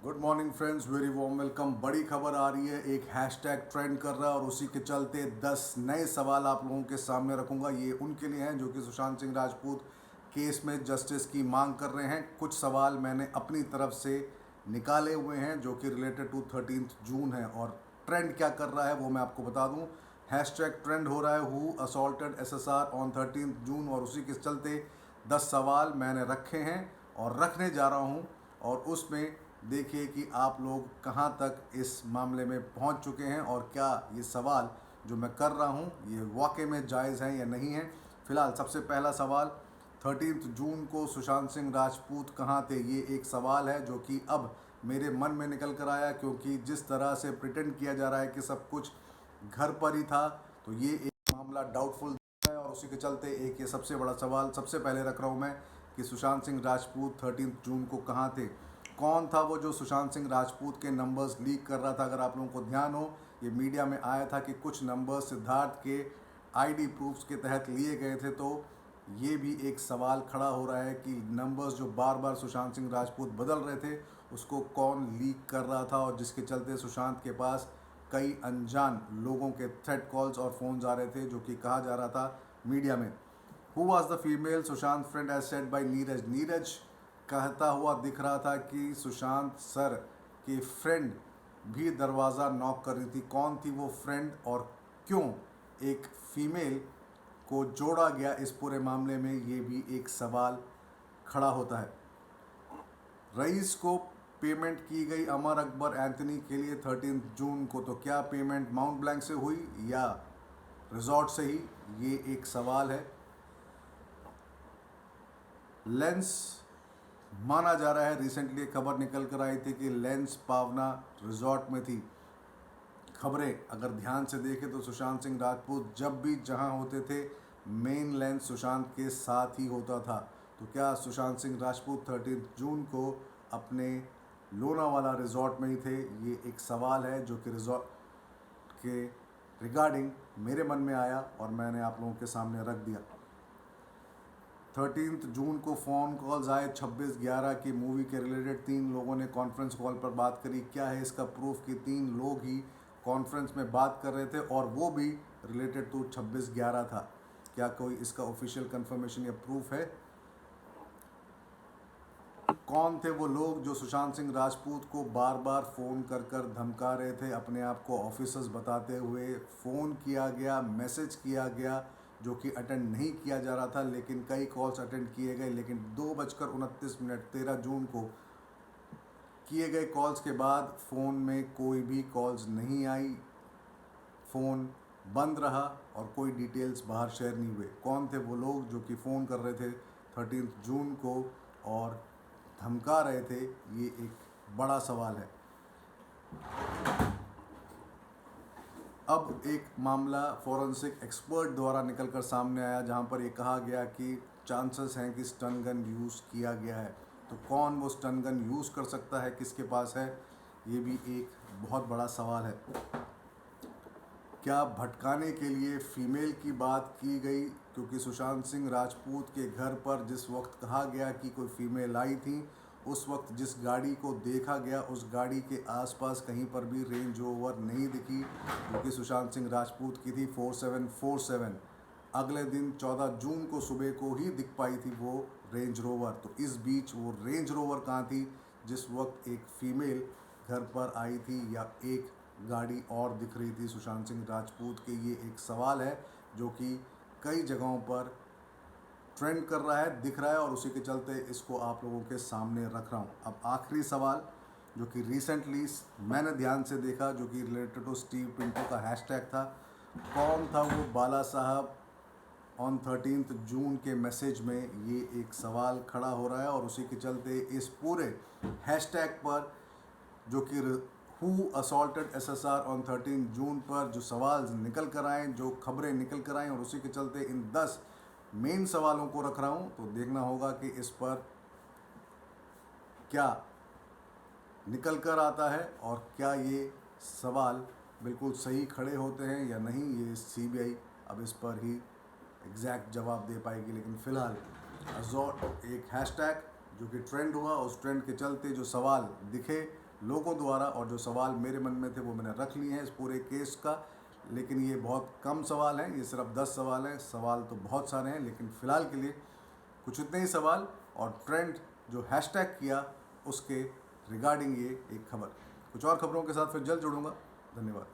Good morning friends, very warm welcome. बड़ी खबर आ रही है, एक हैशटैग ट्रेंड कर रहा है और उसी के चलते 10 नए सवाल आप लोगों के सामने रखूंगा। ये उनके लिए हैं जो कि सुशांत सिंह राजपूत केस में जस्टिस की मांग कर रहे हैं। कुछ सवाल मैंने अपनी तरफ से निकाले हुए हैं जो कि रिलेटेड टू 13 जून है, और ट्रेंड क्या कर रहा है वो मैं आपको बता दूं। हैशटैग ट्रेंड हो रहा है हु असॉल्टेड SSR ऑन 13 जून, और उसी के चलते 10 सवाल मैंने रखे हैं और रखने जा रहा हूं। और उसमें देखिए कि आप लोग कहां तक इस मामले में पहुंच चुके हैं और क्या ये सवाल जो मैं कर रहा हूं ये वाकई में जायज़ हैं या नहीं है। फिलहाल सबसे पहला सवाल, 13 जून को सुशांत सिंह राजपूत कहाँ थे, ये एक सवाल है जो कि अब मेरे मन में निकल कर आया, क्योंकि जिस तरह से प्रिटेंड किया जा रहा है कि सब कुछ घर पर ही था, तो ये एक मामला डाउटफुल है। और उसी के चलते एक ये सबसे बड़ा सवाल सबसे पहले रख रहा हूँ मैं कि सुशांत सिंह राजपूत 13 जून को कहाँ थे। कौन था वो जो सुशांत सिंह राजपूत के नंबर्स लीक कर रहा था। अगर आप लोगों को ध्यान हो, ये मीडिया में आया था कि कुछ नंबर्स सिद्धार्थ के आईडी प्रूफ्स के तहत लिए गए थे। तो ये भी एक सवाल खड़ा हो रहा है कि नंबर्स जो बार बार सुशांत सिंह राजपूत बदल रहे थे उसको कौन लीक कर रहा था, और जिसके चलते सुशांत के पास कई अनजान लोगों के थ्रेट कॉल्स और फ़ोन्स आ रहे थे, जो कि कहा जा रहा था मीडिया में। Who was the female Sushant friend as said by Neeraj. Neeraj कहता हुआ दिख रहा था कि सुशांत सर की फ्रेंड भी दरवाज़ा नॉक कर रही थी। कौन थी वो फ्रेंड और क्यों एक फीमेल को जोड़ा गया इस पूरे मामले में, ये भी एक सवाल खड़ा होता है। रईस को पेमेंट की गई अमर अकबर एंथनी के लिए 13 जून को, तो क्या पेमेंट माउंट ब्लैंक से हुई या रिजॉर्ट से ही, ये एक सवाल है। लेंस माना जा रहा है, रिसेंटली खबर निकल कर आई थी कि लेंस पावना रिजॉर्ट में थी। खबरें अगर ध्यान से देखें तो सुशांत सिंह राजपूत जब भी जहां होते थे मेन लेंस सुशांत के साथ ही होता था। तो क्या सुशांत सिंह राजपूत 13 जून को अपने लोनावाला रिजॉर्ट में ही थे, ये एक सवाल है जो कि रिजॉर्ट के रिगार्डिंग मेरे मन में आया और मैंने आप लोगों के सामने रख दिया। 13 जून को फ़ोन कॉल्स आए 26/11 की मूवी के रिलेटेड। 3 लोगों ने कॉन्फ्रेंस कॉल पर बात करी। क्या है इसका प्रूफ कि 3 लोग ही कॉन्फ्रेंस में बात कर रहे थे और वो भी रिलेटेड टू 26/11 था। क्या कोई इसका ऑफिशियल कंफर्मेशन या प्रूफ है? कौन थे वो लोग जो सुशांत सिंह राजपूत को बार बार फ़ोन कर कर धमका रहे थे, अपने आप को ऑफिसर्स बताते हुए? फ़ोन किया गया, मैसेज किया गया जो कि अटेंड नहीं किया जा रहा था, लेकिन कई कॉल्स अटेंड किए गए। लेकिन 2:29 13 जून को किए गए कॉल्स के बाद फ़ोन में कोई भी कॉल्स नहीं आई, फ़ोन बंद रहा और कोई डिटेल्स बाहर शेयर नहीं हुए। कौन थे वो लोग जो कि फ़ोन कर रहे थे 13 जून को और धमका रहे थे, ये एक बड़ा सवाल है। अब एक मामला फॉरेंसिक एक्सपर्ट द्वारा निकलकर सामने आया जहां पर ये कहा गया कि चांसेस हैं कि स्टन गन यूज़ किया गया है। तो कौन वो स्टन गन यूज़ कर सकता है, किसके पास है, ये भी एक बहुत बड़ा सवाल है। क्या भटकाने के लिए फ़ीमेल की बात की गई, क्योंकि सुशांत सिंह राजपूत के घर पर जिस वक्त कहा गया कि कोई फ़ीमेल आई थी, उस वक्त जिस गाड़ी को देखा गया उस गाड़ी के आसपास कहीं पर भी रेंज रोवर नहीं दिखी, क्योंकि सुशांत सिंह राजपूत की थी 4747। अगले दिन 14 जून को सुबह को ही दिख पाई थी वो रेंज रोवर। तो इस बीच वो रेंज रोवर कहाँ थी जिस वक्त एक फ़ीमेल घर पर आई थी, या एक गाड़ी और दिख रही थी सुशांत सिंह राजपूत के? ये एक सवाल है जो कि कई जगहों पर ट्रेंड कर रहा है, दिख रहा है, और उसी के चलते इसको आप लोगों के सामने रख रहा हूँ। अब आखिरी सवाल जो कि रिसेंटली मैंने ध्यान से देखा, जो कि रिलेटेड टू स्टीव पिंटो का हैशटैग था। कौन था वो बाला साहब ऑन 13 जून के मैसेज में, ये एक सवाल खड़ा हो रहा है। और उसी के चलते इस पूरे हैशटैग पर जो कि हु असॉल्टेड SSR ऑन 13 जून पर जो सवाल निकल कर आए, जो खबरें निकल कर आए, और उसी के चलते इन 10 मेन सवालों को रख रहा हूं। तो देखना होगा कि इस पर क्या निकल कर आता है और क्या ये सवाल बिल्कुल सही खड़े होते हैं या नहीं। ये CBI अब इस पर ही एग्जैक्ट जवाब दे पाएगी। लेकिन फ़िलहाल एक हैशटैग जो कि ट्रेंड हुआ, उस ट्रेंड के चलते जो सवाल दिखे लोगों द्वारा, और जो सवाल मेरे मन में थे वो मैंने रख लिए हैं इस पूरे केस का। लेकिन ये बहुत कम सवाल हैं, ये सिर्फ 10 सवाल हैं। सवाल तो बहुत सारे हैं, लेकिन फ़िलहाल के लिए कुछ इतने ही सवाल, और ट्रेंड जो हैशटैग किया उसके रिगार्डिंग ये एक खबर। कुछ और खबरों के साथ फिर जल्द जुड़ूंगा। धन्यवाद।